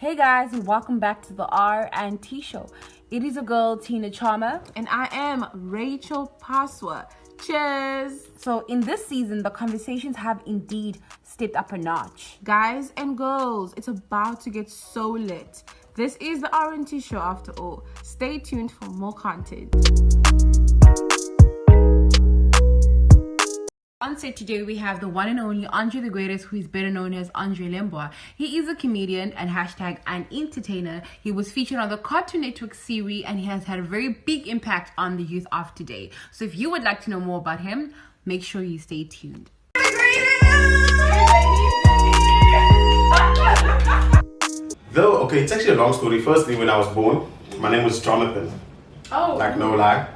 Hey guys, and welcome back to the R&T show. It is a girl, Tina Charmer. And I am Rachelpofficial. Cheers! So in this season, the conversations have indeed stepped up a notch. Guys and girls, it's about to get so lit. This is the R&T show after all. Stay tuned for more content. On set today, we have the one and only Andre the Greatest, who is better known as Andre Lembois. He is a comedian and hashtag an entertainer. He was featured on the Cartoon Network series and he has had a very big impact on the youth of today. So if you would like to know more about him, make sure you stay tuned. Though, okay, it's actually a long story. Firstly, when I was born, my name was Jonathan. Oh. Like, no lie.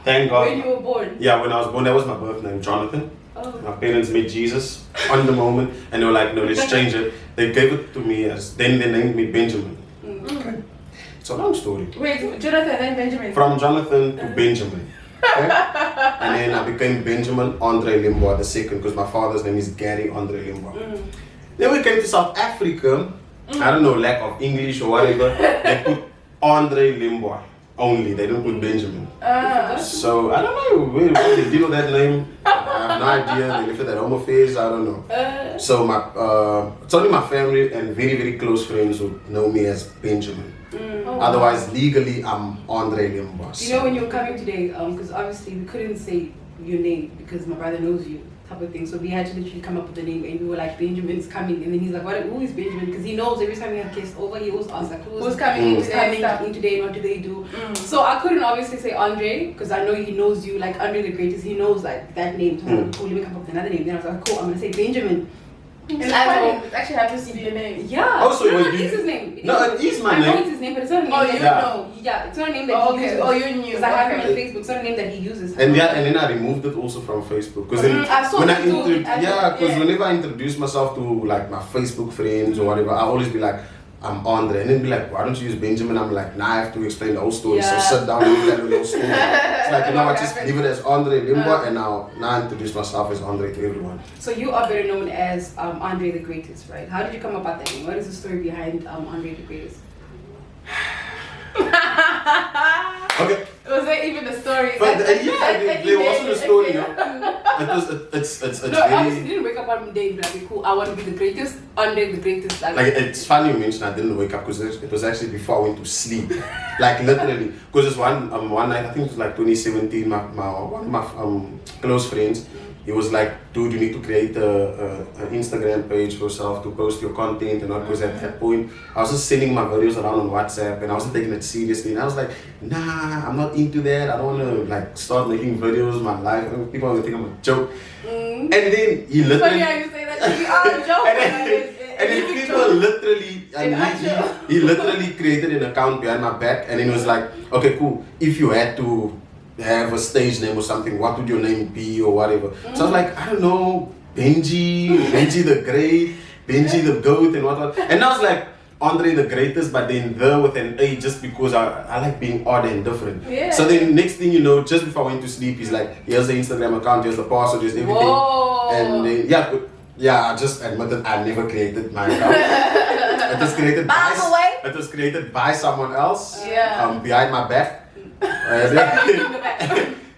Thank God. When you were born? Yeah, when I was born, that was my birth name, Jonathan. Oh. My parents met Jesus on the moment, and they were like, no, let's change it. They gave it to me as, then they named me Benjamin. Okay. It's a long story. Wait, Jonathan and Benjamin? From Jonathan to Benjamin. Okay? And then I became Benjamin Andre Lembois the second, because my father's name is Gary Andre Lembois. Then we came to South Africa. I don't know, lack of English or whatever. They put Andre Lembois only. They don't put Benjamin. So I don't know where they deal with that name. I have no idea. They live at home affairs. I don't know. So it's only my family and very, very close friends who know me as Benjamin. Otherwise, legally, I'm Andre Lembois. You know when you were coming today, because obviously we couldn't say your name because my brother knows you, type of thing. So we had to literally come up with the name, and we were like, Benjamin's coming, and then he's like, who is Benjamin? Because he knows every time we have guests over, he always asks like, who's coming in today, and what do they do? So I couldn't obviously say Andre because I know he knows you, like Andre the Greatest. He knows like that name. So I was like, cool, let me come up with another name. Then I was like, cool, I'm gonna say Benjamin. It's funny. It actually happens to be your name. Yeah. Also, no, when it's his name. No, it is my name. I know it's his name, but it's not a name. Oh, you know. Yeah, it's not a name that he uses. Oh, you knew. Because I have him on Facebook. It's not a name that he uses. And then I removed it also from Facebook because whenever I introduce myself to like my Facebook friends or whatever, I always be like, I'm Andre, and then be like, why don't you use Benjamin? I'm like, nah, I have to explain the whole story. So sit down and tell the whole story. It's like, you know what, just leave it as Andre Lembois, and now I introduce myself as Andre to everyone. So you are better known as Andre the Greatest, right? How did you come about that name? What is the story behind Andre the Greatest? Okay. Was there even a story? But there wasn't a story, you know. It's No, obviously you didn't wake up one day and be like, cool, I want to be the greatest, Andre the Greatest. Like it's funny you mentioned I didn't wake up because it was actually before I went to sleep. Like literally. Because it's one night, I think it was like 2017, one of my close friends, he was like, dude, you need to create an Instagram page for yourself to post your content and all. Because at that point, I was just sending my videos around on WhatsApp and I wasn't taking it seriously. And I was like, nah, I'm not into that. I don't want to like start making videos of my life. People are going to think I'm a joke. And then he literally... Funny how you say that. You are a joke. And then people literally, and he literally created an account behind my back and then he was like, okay, cool. If you had to have a stage name or something, what would your name be or whatever? So I was like, I don't know, Benji the Great, Benji the Goat and what. And I was like, Andre the Greatest, but then with an A just because I like being odd and different. Yeah. So then next thing you know, just before I went to sleep, he's like, here's the Instagram account, here's the password, here's everything. Whoa. And then, I just admitted I never created my account. It was created by someone else behind my back.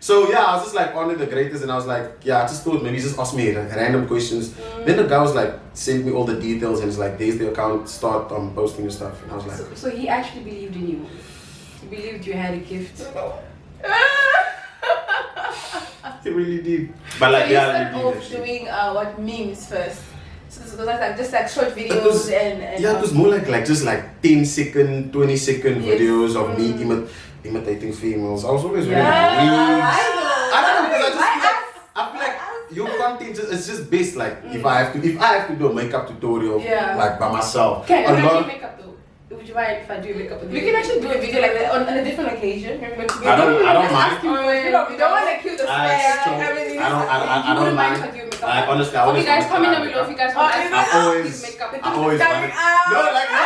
So I was just like Andre the Greatest, and I was like, I just thought maybe just ask me random questions. Then the guy was like, send me all the details, and it's like, there's the account, start posting your stuff. And I was like, so he actually believed in you. He believed you had a gift. he really did. But like, so you started off doing memes first. So it was like just like short videos and it was more like just like 10-second, 20-second videos of me imitating females. I was always wearing wigs. I don't know, because I feel like your content it's just based like if I have to do a makeup tutorial like by myself. Can I do makeup though? Would you mind if I do makeup? We can actually do a video like that on a different occasion. I don't mind. You don't want to cue the stare, everything. I don't mind. Honestly, I always. Okay, guys, comment down below if you guys want makeup. I always wanted. No, like no.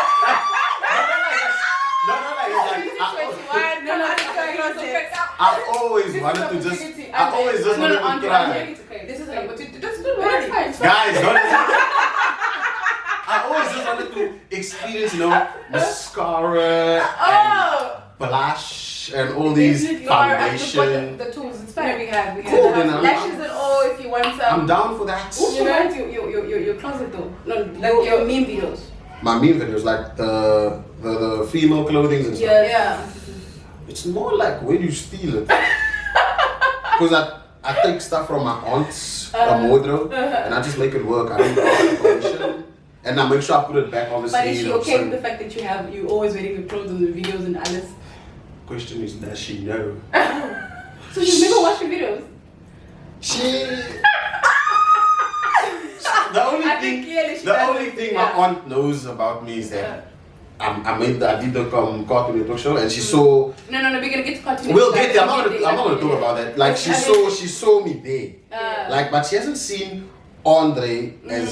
I always wanted to just. I always just wanted to try. This is like what you do. Just do it. Guys, don't. I always just wanted to experience, you know, mascara Oh! and blush and all these foundation. The tools, it's fine. We have. Cool, then Lashes and all if you want some. I'm down for that. You know, your closet though. No, like your meme videos. My meme videos, like the female clothing and stuff. Yeah. It's more like where you steal it. Because I take stuff from my aunt's wardrobe and I just make it work. I don't do permission. And I make sure I put it back obviously. But is she okay with the fact that you always wearing your clothes in the videos and alles? Question is, does she know? So she's never watched your videos? The only I think clearly she the doesn't, only thing yeah. my aunt knows about me is that I did the Cartoon Network show and she saw. No, we're gonna get to Cartoon We'll Network. get there. I'm not gonna talk about that. Like she saw me there. Like, but she hasn't seen Andre as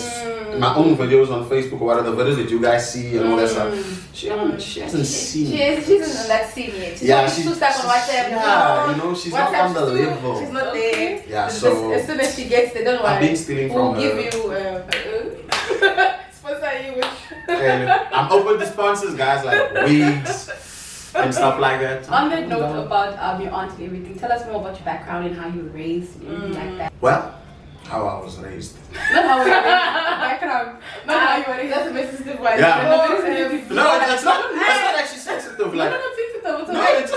my own videos on Facebook or whatever the videos that you guys see and all that stuff. She hasn't seen. She's in that scene yet. She's too stuck on WhatsApp. Yeah, you know, she's not on the WhatsApp's level. She's not there. Yeah, so as soon as she gets there, don't worry. I've been stealing from We'll her. give you sponsor you with. And I'm open to sponsors, guys, like wigs and stuff like that. On that note about your aunt and everything, tell us more about your background and how you were raised and everything like that. Well, how I was raised. Not how we were raised, background. Not how you were raised. That's a very sensitive one. Yeah. No, No, that's not actually sensitive. Like, No, not sensitive. It's no, okay. it's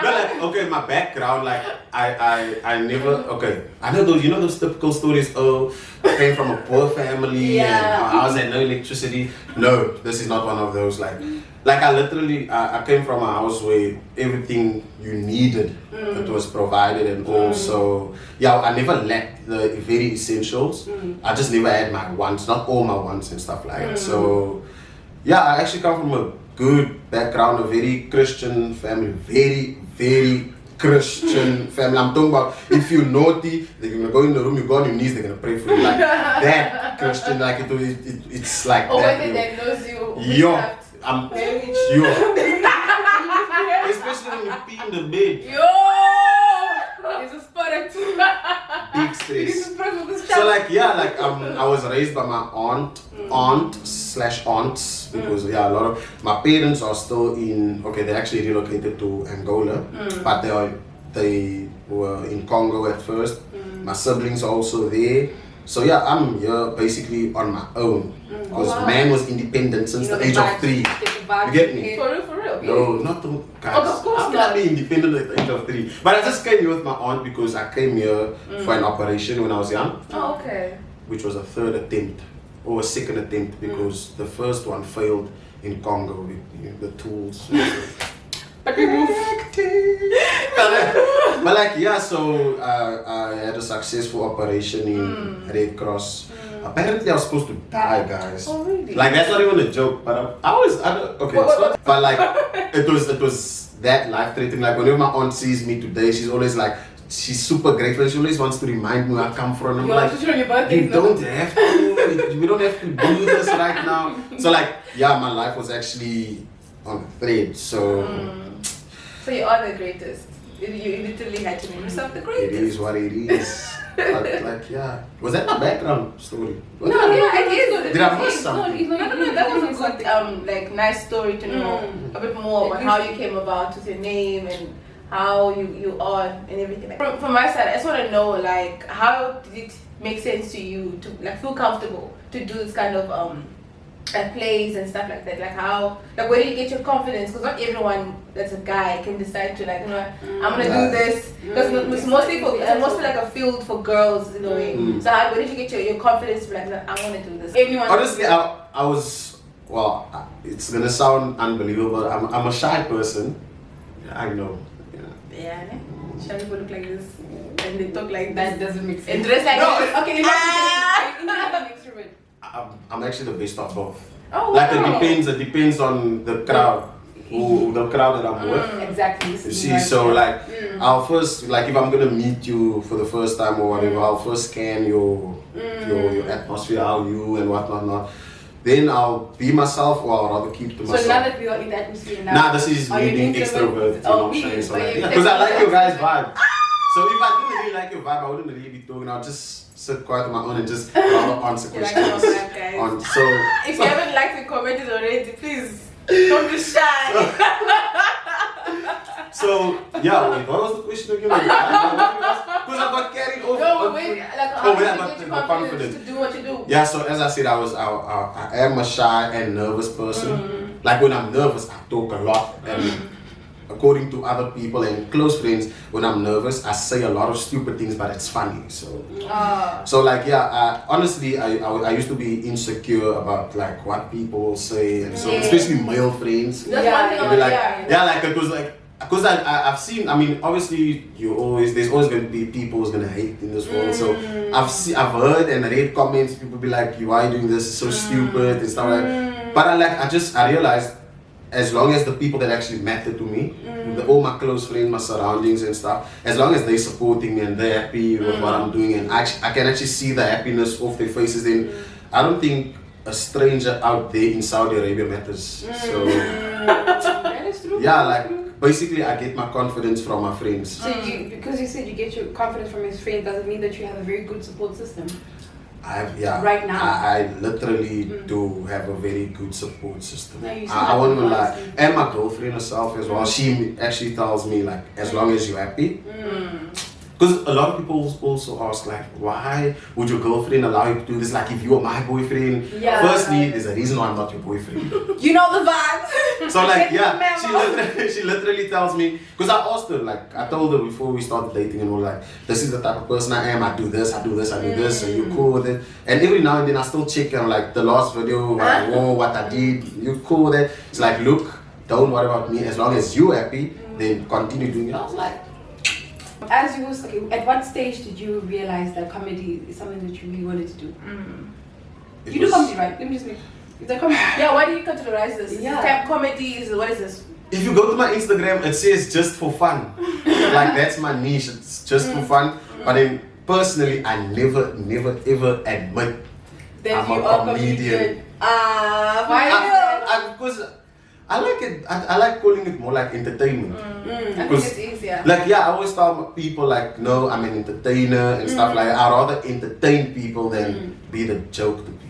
no, like, okay, my background, like, I never, okay, I know those, you know those typical stories, oh, I came from a poor family and I was had no electricity. No, this is not one of those, like I literally, I came from a house where everything you needed, it was provided, and also, yeah, I never lacked the very essentials. I just never had my wants, not all my wants and stuff like that. So, yeah, I actually come from a good background, a very Christian family, very Christian family. I'm talking about if you're naughty, they're gonna go in the room, you go on your knees, they're gonna pray for you, like that Christian, like it's like or that. whether they knows you. Yo, I'm yo. Especially when you pee in the bed. Yo, it's a spirit. Big stress. So like yeah, like I was raised by my aunt slash aunts because yeah, a lot of my parents are still in. Okay, they actually relocated to Angola, but they were in Congo at first. My siblings are also there. So yeah, I'm here basically on my own because man was independent since the age of 3. You get me? For real. No, not to guys. Of course I'm not. not being independent at the age of 3. But I just came here with my aunt because I came here for an operation when I was young, Oh, okay. which was a third attempt or a second attempt because the first one failed in Congo with the tools. But like yeah, so I had a successful operation in Red Cross. Apparently I was supposed to die, guys. Oh, really? Like that's not even a joke, but I don't, okay. But like it was that life threatening. Like whenever my aunt sees me today, she's always like, she's super grateful. She always wants to remind me where I come from. I'm like, you don't have to. We don't have to do this right now. So like yeah, my life was actually on the thread. So you are the greatest. You literally had to make yourself the It greatest. is what it is. But like yeah, was that my background story? No, yeah, it is. Did I miss something? No, that was a good, like, nice story to know a bit more about how you came about with your name and how you are and everything. Like, from my side, I just want to know, like, how did it make sense to you to like feel comfortable to do this kind of like plays and stuff like that? Like how, like where do you get your confidence? Because not everyone that's a guy can decide to like, you know, I'm gonna do this. Because it's mostly like a field for girls in a way. So where did you get your confidence to be like, I want to do this? Anyone? Honestly, I was, well, it's gonna sound unbelievable. I'm a shy person. I know. Yeah. Shy people look like this and they talk like That this doesn't make sense. and dress like this. Okay, introvert. I'm actually the best of both. Oh, Like wow. it depends on the crowd, the crowd that I'm with. Exactly. You see, so like I'll first, like if I'm gonna meet you for the first time or whatever, I'll first scan your atmosphere, how you and whatnot. Then I'll be myself, or I'll rather keep to myself. So now that we are in the atmosphere now. Nah, this is Are me you being introvert? extrovert. Oh, You know what I'm saying? So really? like, because I like your guys' vibe. So if I didn't really like your vibe, I wouldn't really be talking. I'll just sit quiet on my own and just rather answer You're like, questions. "Oh, man, guys." So If you haven't liked the comment already, please don't be shy. So yeah, wait, what was the question again? Because I got carried off. No, wait, like how wait, I did got you get the your confidence to do what you do? Yeah, so as I said, I am a shy and nervous person. Like when I'm nervous, I talk a lot, and according to other people and close friends, when I'm nervous, I say a lot of stupid things, but it's funny. So like yeah, honestly, I used to be insecure about like what people will say, and so especially male friends. That's Yeah, one thing. They'll be like, Yeah. like it was like. Because I've seen, I mean, obviously there's always going to be people who's going to hate in this world. So I've heard and read comments, people be like, why are you doing this? It's so stupid and stuff like that. But I realized as long as the people that actually matter to me, all my close friends, my surroundings and stuff, as long as they're supporting me and they're happy with what I'm doing and I can actually see the happiness off their faces, then I don't think a stranger out there in Saudi Arabia matters. So That is true. yeah, like basically I get my confidence from my friends. So because you said you get your confidence from his friend, does it mean that you have a very good support system? Right now. I literally do have a very good support system. No, you I won't even lie. honestly. And my girlfriend herself as well. She actually tells me like, as long as you're happy. Because a lot of people also ask like, why would your girlfriend allow you to do this? Like if you were my boyfriend. Yeah. Firstly, there's a reason why I'm not your boyfriend. You know the vibes. So like Get the yeah, she literally tells me, because I asked her, like I told her before we started dating and all, like this is the type of person I am, I do this, I do this, I do this, and you're cool with it. And every now and then I still check and like the last video, what I wore, what I did, you're cool with it. It's like, look, don't worry about me, as long as you're happy, then continue doing it. I was like, As you was at what stage did you realize that comedy is something that you really wanted to do? it You do was- comedy, right? Let me just make. It's a comedy. Yeah, why do you categorize this? Yeah. Camp comedy is, what is this? If you go to my Instagram, it says just for fun. Like that's my niche, it's just for fun. But then personally, I never ever admit That I'm you a are comedian. Why is that? Because I like it. I like calling it more like entertainment. I think Because, it's easier. like yeah, I always tell people like, no, I'm an entertainer and stuff like that. I'd rather entertain people than be the joke to people.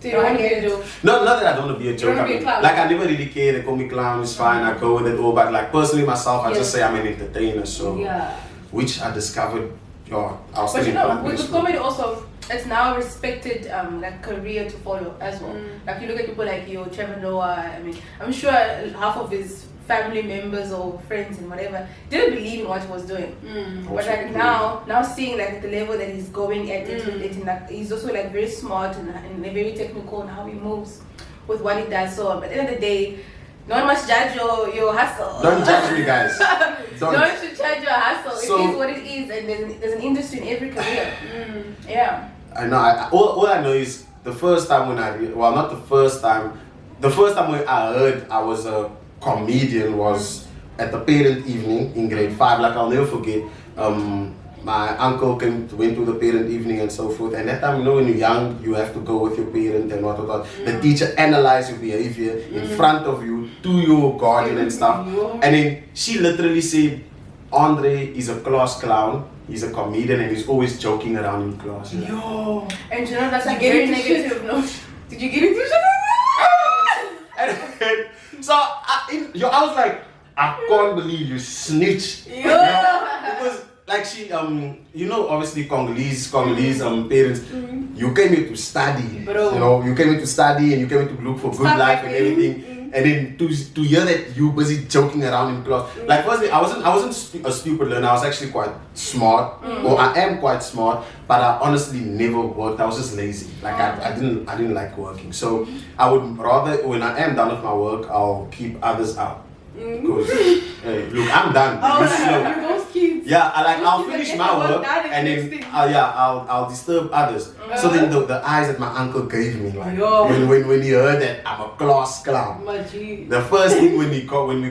So you don't want to be a joke. Not that I don't want to be a joke. wanna I be a mean, clown. like I never really care. They call me clown, it's fine. I go with it all. But like personally myself, I just Yes. say I'm an entertainer. So Yeah. which I discovered. I was But still you in know, primary with school. comedy also, it's now a respected like career to follow as well. Like you look at people like you, Trevor Noah. I mean, I'm sure half of his family members or friends and whatever didn't believe in what he was doing. But like now seeing like the level that he's going at it, like he's also like very smart and very technical in how he moves with what he does. So at the end of the day, no one must judge your hustle. Don't judge me, guys. No Don't. one should judge your hustle. So- it is what it is, and there's an industry in every career. Yeah. I know. All I know is the first time when not the first time. The first time when I heard I was a comedian was at the parent evening in grade 5. Like I'll never forget. My uncle went to the parent evening and so forth. And that time, you know, when you're young, you have to go with your parent and what. The teacher analyzed your behavior in front of you to your guardian and stuff. And then she literally said, Andre is a class clown. He's a comedian and he's always joking around in class. Yo. And you know that's Did like you get very into shit? negative. No. Did you get into shit? And so I was like, I can't believe you snitched. You know? Because like she you know, obviously Congolese parents, you came here to study. Bro. You know, you came here to study and you came here to look for good life and everything. And then to hear that you busy joking around in class. Like firstly, I wasn't a stupid learner. I was actually quite smart, or I am quite smart. But I honestly never worked. I was just lazy. Like I didn't like working. So I would rather, when I am done with my work, I'll keep others out. Because hey, look, I'm done. Oh, You slow. you those kids. Yeah, I'll Those kids finish that my get the work work done and and then next thing. I'll disturb others. So then the eyes that my uncle gave me, like Yo. when he heard that I'm a class clown. My G. The first thing when we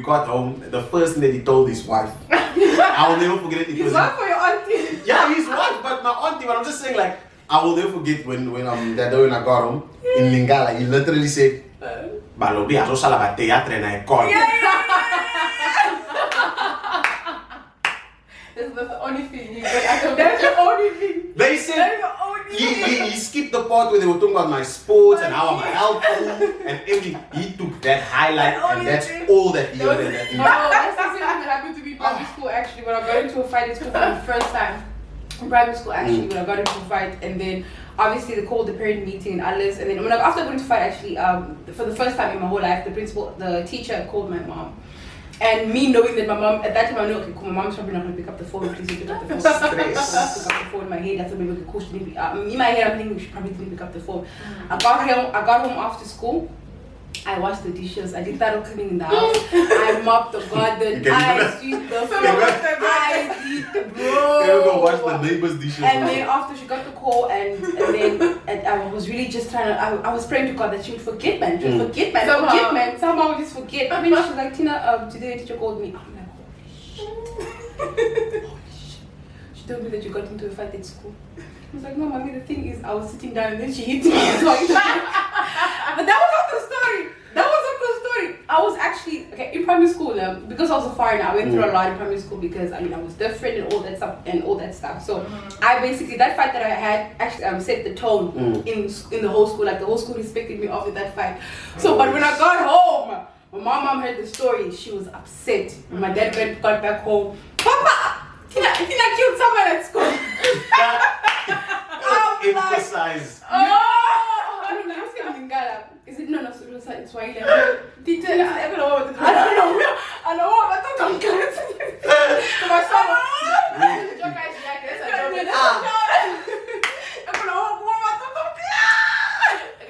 got home, the first thing that he told his wife, I will never forget it. It He's was one for your auntie. yeah, his wife, but my auntie. But I'm just saying, like, I will never forget when that day when I got home in Lingala, he literally said, "Balobi, I just about theatre and I call." That's the only thing you got out of That's the only thing. They said he skipped the part where they were talking about my sports and how I'm helpful and everything. He took that highlight and that's all that he heard in that No, that's the same thing that happened to me in primary school actually. When I got into a fight at school for the first time. In primary school actually, when I got into a fight, and then obviously they called the parent meeting and others, and then after I got into a fight actually, for the first time in my whole life, the teacher called my mom. And me knowing that my mom, at that time I knew, okay, cool, my mom's probably not going to pick up the phone, please don't pick up the phone. Pick up the phone in my head, I thought maybe cool, she didn't pick up. In my head I'm thinking she probably didn't pick up the phone. I got home after school. I washed the dishes. I did thorough cleaning in the house. I mopped the garden. I swept the floor. I did, bro. You go wash the neighbor's dishes. And then after she got the call, and I was really just trying to. I was praying to God that she would forget, man. She would forget, man. Forget, man. Somehow just forget. I mean, she was like, Tina, today the teacher called me. I'm like, holy shit. She told me that you got into a fight at school. I was like, no, mommy. The thing is, I was sitting down and then she hit me. But that was not the story. I was actually in primary school because I was a foreigner. I went through a lot in primary school because I was different and all that stuff. So I basically, that fight that I had actually set the tone in the whole school. Like the whole school respected me after that fight. So but when I got home, when my mom heard the story, she was upset. When my dad got back home, Papa, Tina killed someone at school. Emphasize. Is it no? So it was like Swahili. I don't know. I don't know. I don't know. My son.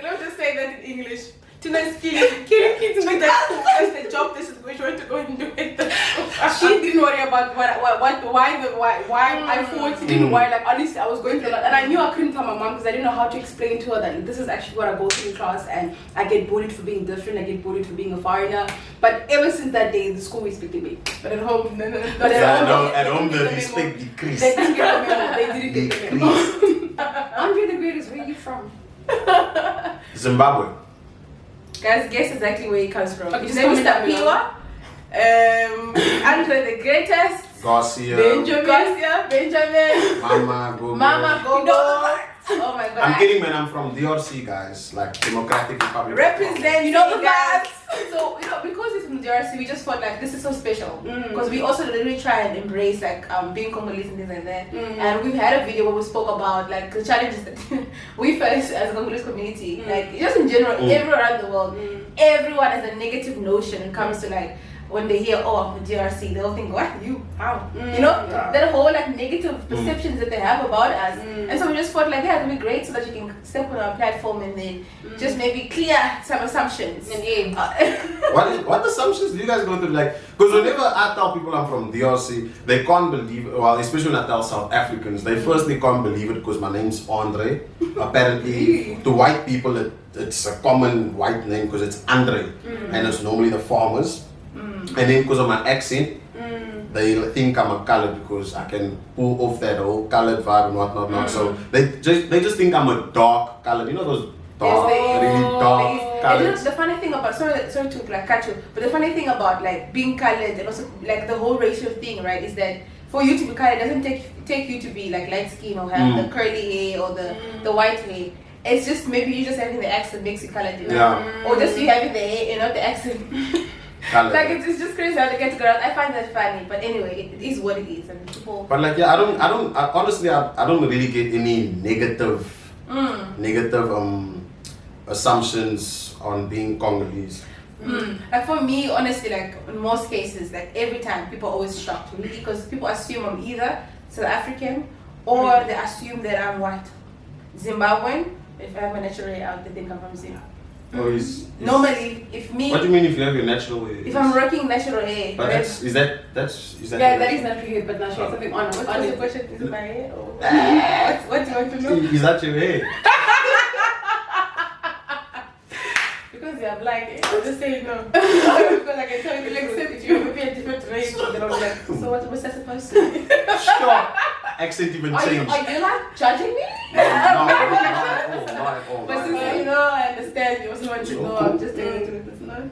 Let me just say that in English. Tina is killing kids in the school. That's the job. This is going to go and do it. She didn't worry about why I fought. She didn't worry. Like honestly, I was going through a lot, and I knew I couldn't tell my mom because I didn't know how to explain to her that this is actually what I go through in class, and I get bullied for being different. I get bullied for being a foreigner. But ever since that day, the school respected me. But at home, no. But at home, the respect decreased. They didn't get the memo. They didn't get the memo. Andre the Great is where you from? Zimbabwe. Guys, guess exactly where he comes from. Okay, His name is Tapiwa. Andre the Greatest. Garcia. Benjamin. Mama Gogo. Oh my god. I'm kidding, man. I'm from DRC, guys. Like Democratic Republic. Represent, the vibes. So, because it's from DRC, we just felt like this is so special. Because we also really try and embrace like being Congolese and things like that. And we've had a video where we spoke about like the challenges that we face as a Congolese community. Like just in general, everywhere around the world, everyone has a negative notion when it comes to like when they hear, oh, I'm from DRC, they'll think, what? You? How? That whole like negative perceptions that they have about us. And so we just felt like, yeah, it'd be great so that you can step on our platform and then just maybe clear some assumptions. What assumptions do you guys go through? Like, because whenever I tell people I'm from DRC, they can't believe it. Well, especially when I tell South Africans, they firstly can't believe it because my name's Andre. Apparently, to white people, it's a common white name because it's Andre. And it's normally the farmers. And then because of my accent, they think I'm a colored because I can pull off that whole colored vibe and whatnot. So they just think I'm a dark colored. You know those dark, really dark colors. The funny thing about sorry to like cut you, but the funny thing about like being colored and also like the whole racial thing, right, is that for you to be colored doesn't take you to be like light skin or have the curly hair or the white hair. It's just maybe you just having the accent makes you colored, or just you having the hair, the accent. Like it's just crazy how they get together. I find that funny, but anyway, it is what it is, and people. But like, yeah, I honestly don't really get any negative assumptions on being Congolese. Like for me, honestly, like in most cases, like every time people are always shocked me because people assume I'm either South African or they assume that I'm white, Zimbabwean. If I have a natural hair out, they think I'm from Zimbabwe. Normally, if me. What do you mean if you have your natural hair? If I'm rocking natural hair. But is that? Yeah, that is natural hair, but now she has something on. What's the question? Is it my hair or what do you want to know? Is that your hair? Because you're black, I'll just say no. Because I can tell you, except if you would be a different race, then I'm like, so what was I supposed to do? Stop. Accent even changed. Are you like judging me? No. But since I understand you also want to know, I'm just telling you to listen.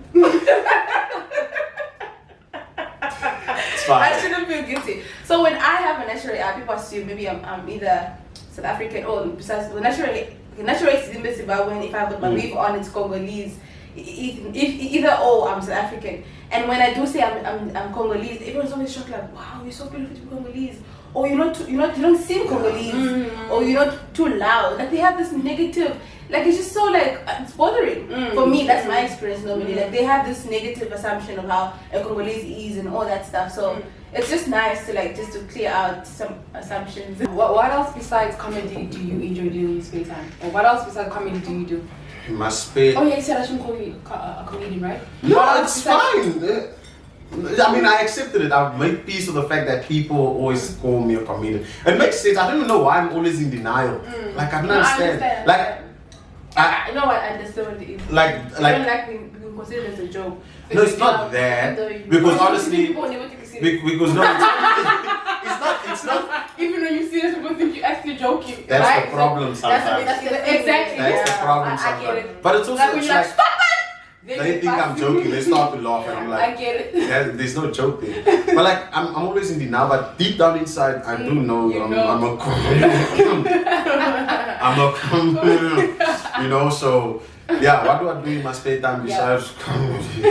It's fine. I shouldn't feel guilty. So when I have a natural hair, people assume maybe I'm either South African, or besides, well, naturally it's in Zimbabwean. If I put my weave on, it's Congolese. Either or, I'm South African. And when I do say I'm Congolese, everyone's always shocked, like, wow, you're so beautiful to be Congolese. Or you don't seem Congolese. Or you're not too loud. Like they have this negative, like it's just so like it's bothering. For me, that's my experience normally. Like they have this negative assumption of how a Congolese is and all that stuff. So it's just nice to like just to clear out some assumptions. What else besides comedy do you enjoy doing in your spare time? Or what else besides comedy do you do? My spare. Oh yeah, you said I shouldn't call you a comedian, right? No, it's fine. I mean, I accepted it. I've made peace with the fact that people always call me a comedian. It makes sense. I don't even know why I'm always in denial. Like I don't understand. Like I know I understand what it is. Like I don't like being considered as a joke. no, it's not that. Because honestly, because no, it's not. Even when you see this, people think you're actually joking. That's right? the problem sometimes. Exactly. That's the problem I get sometimes. it. But it's also Like when it's you're like, like stop it! they think I'm joking. They start to laugh, and I'm I like, get it. there's no joke there. But like, I'm always in denial. But deep down inside, I do know I'm a comedian. I'm a comedian. You know, so yeah. What do I do in my spare time besides comedy?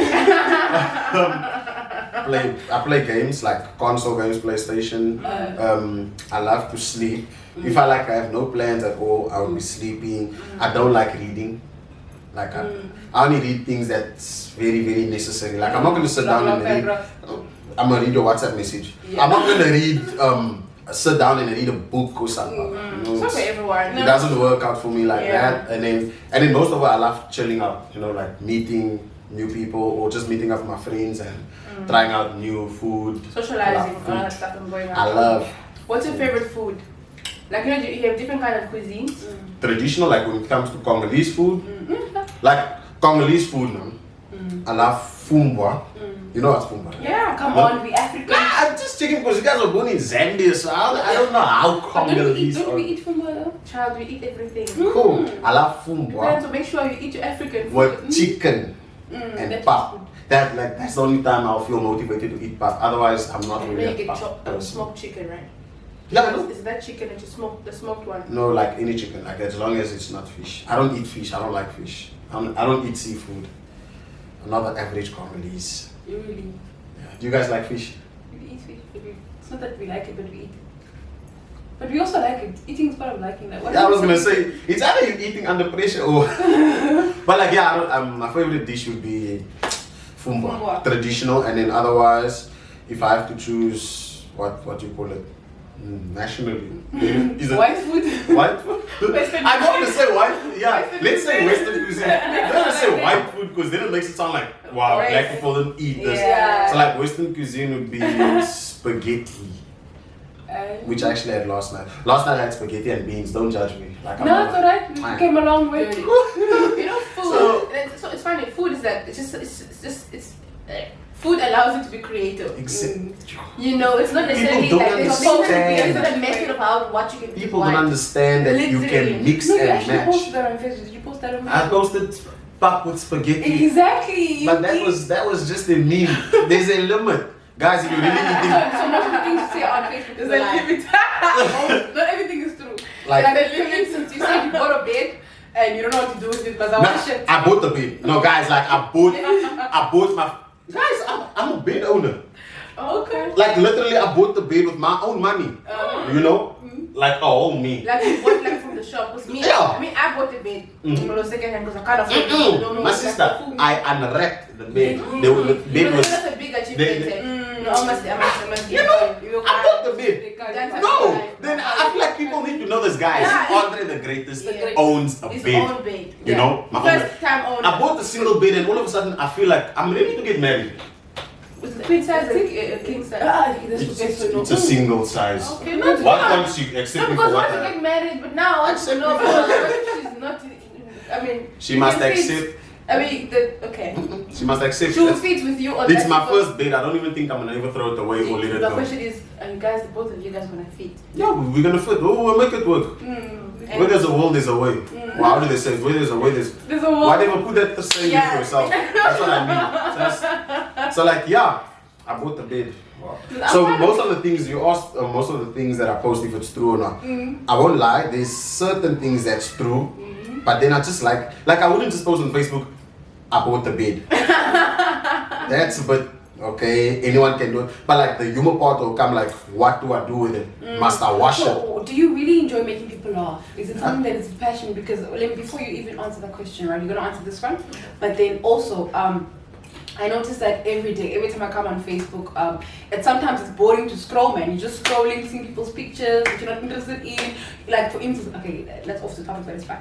I play games like console games, PlayStation. I love to sleep. If I have no plans at all, I will be sleeping. I don't like reading. Like I only read things that's very, very necessary. Like I'm not gonna sit down and read. I'm gonna read your WhatsApp message. I'm not gonna read sit down and read a book or something. You know, It's not for everyone. it doesn't work out for me like that. And then most of it I love chilling out. You know, like meeting new people or just meeting up with my friends and trying out new food. Socializing, all that stuff and going out. I love What's your favorite food? Like you have different kind of cuisines. traditional, like when it comes to Congolese food. Like Congolese food, man. I love fumbwa. You know what's fumbwa? Yeah, come on, we African. I'm just checking because you guys are born in Zambia, so I don't know how Congolese Don't we are. eat from child? We eat everything. Cool. I love fumbwa So make sure you eat your African food. with chicken and that's pap. good. That's the only time I'll feel motivated to eat pap. Otherwise, I'm not And really then a you pap get person. smoked chicken, right? Yeah, I know. Is that chicken that you smoke, the smoked one? No, like any chicken, like as long as it's not fish. I don't eat fish. I don't like fish. I don't eat seafood. I'm not an average Congolese. You really, Yeah. Do you guys like fish? we eat fish. It's not that we like it, but we eat it. But we also like it. Eating is part of liking that. Yeah, I was gonna say it's either you eating under pressure or. But like my favorite dish would be fumbwa, traditional, and then otherwise, if I have to choose what do you call it, nationally, is it White food. white food? I don't want to say white food. Yeah, let's say Western cuisine. I don't want to say white food because then it makes it sound like wow, Right. black people don't eat this. Yeah. So like Western cuisine would be spaghetti. Which I actually had last night. Last night I had spaghetti and beans. Don't judge me. Like I'm No, not- it's alright. We Fine. came a long way. You know, food. So- So it's funny. Food is that food allows you to be creative. You know, it's not necessarily don't like there's supposed to be understand. a method of how what you can do. People don't understand that you Literally. can mix No, you and actually match. posted that on Facebook. Did you post that on I Facebook? posted pap with spaghetti, Exactly. but that was just a meme. There's a limit, guys. If you really eating So most of the things you say on Facebook is a limit. Not everything is true. like. For instance, you said you go to bed and you don't know what to do with it because I No, want shit. I bought the bed. No, guys, like I bought my. Guys, I'm a bed owner. Okay. Like literally, I bought the bed with my own money. You know, like a whole me. Like you bought like from the shop. Cause me, Yeah. I mean, I bought the bed. It was second hand because I can't afford it. I don't know My what's like sister, the food. I unwrapped the bed. The bed was. That's a big achievement. they- No, I must. You know, I bought the bed. That's No, then I feel like people need to know this, guys. Yeah. Andre the Greatest Yeah. owns a His bed. own bed. You know, my own bed. First time owner. I bought a single bed, and all of a sudden, I feel like I'm ready to get married. With the queen size, a king size. It's a single size. Okay, not What bad. once you accept No, me for because what? once you get married, but now I Accept don't know me for because she's not. I mean, She must can fit. accept. I mean, okay. She must accept. She will that. fit with you on It's that my because- first bed. I don't even think I'm gonna ever throw it away or let it The go. question is, are you guys, both of you guys, gonna fit? Yeah, we're gonna fit. We'll make it work. Where there's a will, there's a way. Well, how do they say it? Where there's a way, there's. There's a wall. Whatever, put that saying Yeah. for yourself. That's what I mean. So like, yeah. I bought the bed. Wow. So most of the things you asked, most of the things that I post, if it's true or not, I won't lie. There's certain things that's true, but then I just like I wouldn't just post on Facebook, I bought the bed. That's a bit okay. Anyone can do it, but like the humor part will come. Like, what do I do with it? Must I wash it? So, do you really enjoy making people laugh? Is it something that is passion? Because before you even answer that question, right, you're gonna answer this one, but then also I notice that every time I come on Facebook, sometimes it's boring to scroll, man. You're just scrolling, seeing people's pictures that you're not interested in. Like, for instance, okay, let's off the topic, but it's fine.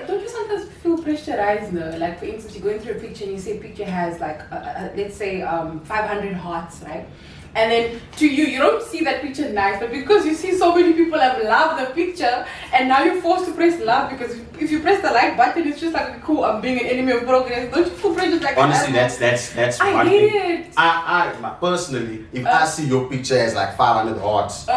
don't you sometimes feel pressurized, though? Like, for instance, you're going through a picture and you see a picture has, like, let's say, 500 hearts, right? And then to you don't see that picture nice, but because you see so many people have loved the picture, and now you're forced to press love, because if you press the like button, it's just like, cool, I'm being an enemy of progress. Don't you feel pressure like honestly, that? that's I one hate thing. it. I personally, if I see your picture as like 500 hearts,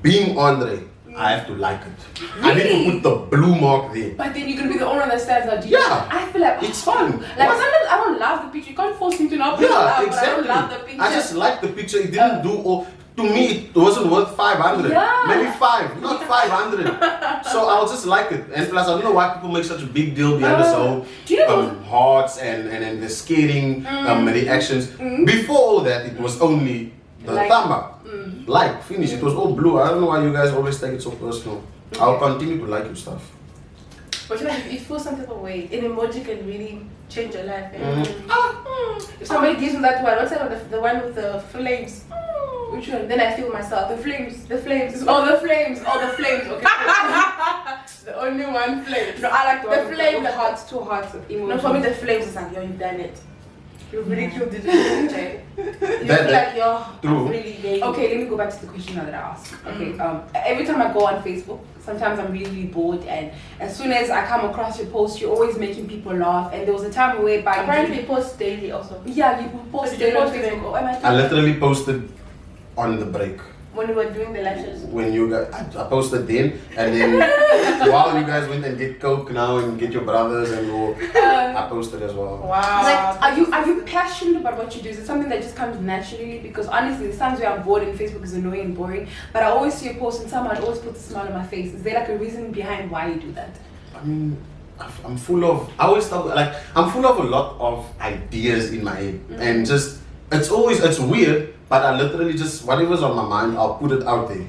being Andre, I have to like it. I need to put the blue mark there. But then you're gonna be the only one that stands out. Yeah. I feel like It's fun. Like sometimes I don't love the picture. You can't force me to not love, Yeah, but I don't exactly. love the picture. I just like the picture. It didn't do all. To me, it wasn't worth 500. Yeah. Maybe 5, not 500. So I'll just like it. And plus, I don't know why people make such a big deal behind this whole do you know hearts and the skating reactions. Before all that, it was only the Like. thumb up. Like, finish. It was all blue. I don't know why you guys always take it so personal. I'll continue to like your stuff. But you know, if you feel some type of way, an emoji can really change your life. Eh? If somebody gives me that one, what's that one? The one with the flames. Which one? Then I feel myself. The flames. Oh, the flames. Okay. The only one flame. No, I like the The one flame, with the the hearts, 2 hearts emoji. No, for me the flames is like, yo, you've done it. You really killed it. You That- feel like you're True. really made it. Okay, let me go back to the question now that I asked. Okay, every time I go on Facebook, sometimes I'm really bored, and as soon as I come across your post, you're always making people laugh. And there was a time whereby Apparently you post daily also. yeah, you post But you it on post it Facebook. on- Oh, am I I literally posted on the break. When we were doing the lashes. When you guys, I posted then, and then while you guys went and get Coke now and get your brothers and all, I posted as well. Wow. Like, are you passionate about what you do? Is it something that just comes naturally? Because honestly, there's times where I'm bored and Facebook is annoying and boring, but I always see a post and someone always puts a smile on my face. Is there like a reason behind why you do that? I mean, I'm full of. I always talk like I'm full of a lot of ideas in my head, and just it's weird. But I literally just, whatever's on my mind, I'll put it out there.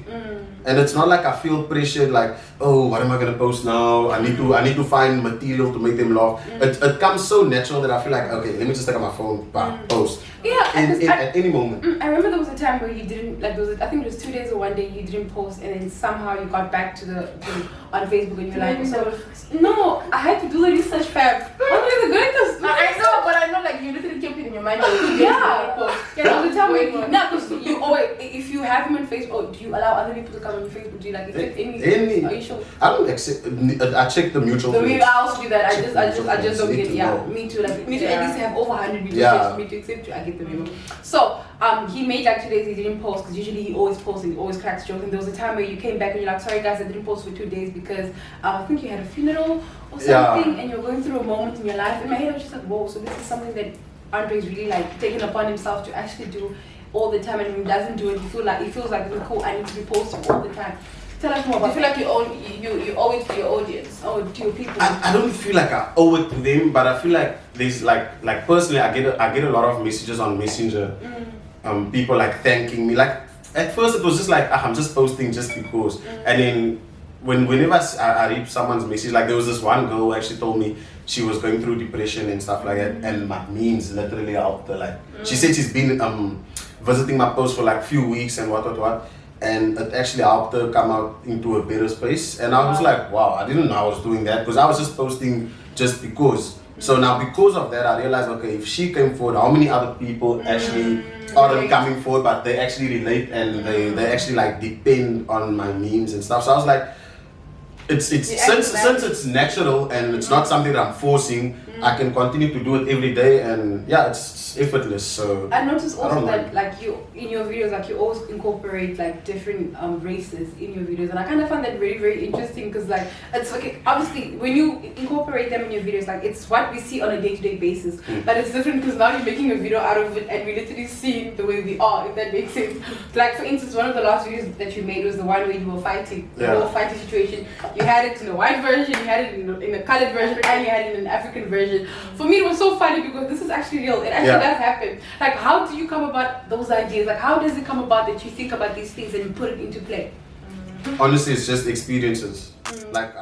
And it's not like I feel pressured, like, oh, what am I gonna post now? I need to find material to make them laugh. It comes so natural that I feel like, okay, let me just take out my phone, post. Yeah, At any moment. I remember there was a time where you didn't, like, I think it was 2 days or 1 day you didn't post, and then somehow you got back to on Facebook and you're like, so, no, I had to do the research, fam. What are the greatest? I know, but I know like you literally kept it in your mind. Yeah, there was a time where Going on. no, because you always, if you have him on Facebook, do you allow other people to come on your Facebook? Do you like accept any? Any. Are you sure? I don't accept. I check the mutual. The way friends. I also do that, I just don't Need get. to Yeah, know. me too. Like, me too. Yeah. At least have over 100 mutual Yeah. friends for me to accept you. I get the memo. So, he made like 2 days he didn't post, because usually he always posts and he always cracks jokes. And there was a time where you came back and you're like, sorry guys, I didn't post for 2 days because I think you had a funeral or something, and you're going through a moment in your life. In my head, I was just like, whoa, so this is something that Andre's really like taken upon himself to actually do all the time, and when he doesn't do it, he feels like it's cool. I need to be posting all the time. Tell us more Do about. you feel like you owe it to your audience? oh, to your people. I don't feel like I owe it to them, but I feel like there's like personally, I get a lot of messages on Messenger. People like thanking me. Like at first it was just like I'm just posting just because, and then whenever I read someone's message, like there was this one girl who actually told me she was going through depression and stuff like that, and my memes literally helped her. Like she said she's been visiting my post for like few weeks and what, and it actually helped her come out into a better space. And I was like, wow, I didn't know I was doing that, because I was just posting just because. So now because of that, I realized, okay, if she came forward, how many other people actually aren't coming forward, but they actually relate and they actually like depend on my memes and stuff. So I was like, since it's natural and it's not something that I'm forcing, I can continue to do it every day, and yeah, it's effortless. So I noticed also that like you in your videos, like you always incorporate like different races in your videos, and I kind of find that very, very interesting because like it's okay. Obviously, when you incorporate them in your videos, like it's what we see on a day-to-day basis, but it's different because now you're making a video out of it, and we're literally seeing the way we are. If that makes sense. Like for instance, one of the last videos that you made was the one where you were fighting, the whole fighting situation. You had it in a white version, you had it in a colored version, and you had it in an African version. For me, it was so funny because this is actually real. It actually does happen. Like, how do you come about those ideas? Like, how does it come about that you think about these things and you put it into play? Honestly, it's just experiences. Like.